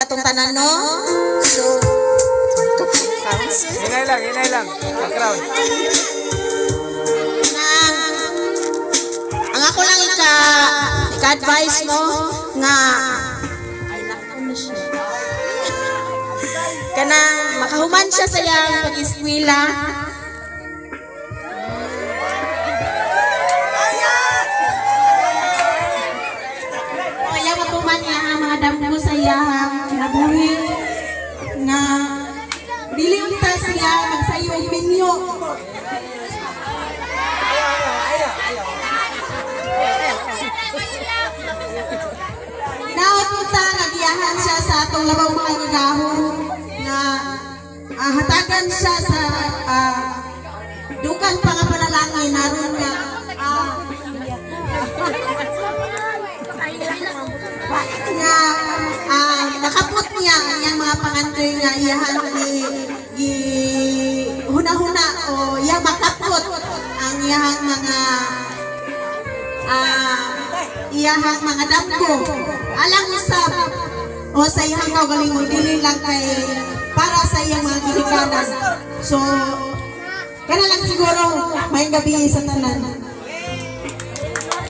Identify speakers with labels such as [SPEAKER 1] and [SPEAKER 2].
[SPEAKER 1] atong tanan, no? So,
[SPEAKER 2] Hinay lang. Background.
[SPEAKER 1] Ang ako lang ika-advise, no, nga kanang makahuman siya sa iyang pag-eskwela. Kaya matuman niya ang mga damo sa iyang kinabuhi nga dili unta siya magsayo og minyo. Naunta nagiyahan siya sa atong labaw mga gagahon na hatagan siya sa dukang pangapanalangin naroon nga nakapot niya ang mga pangandoy nga iyahan huna-huna o iyang makapot ang iyahang mga damgo alang usab o sa iyang kaugalingon dili lang kay para sa iyang mga ginikanan. So kana lang siguro may gabi sa tanan.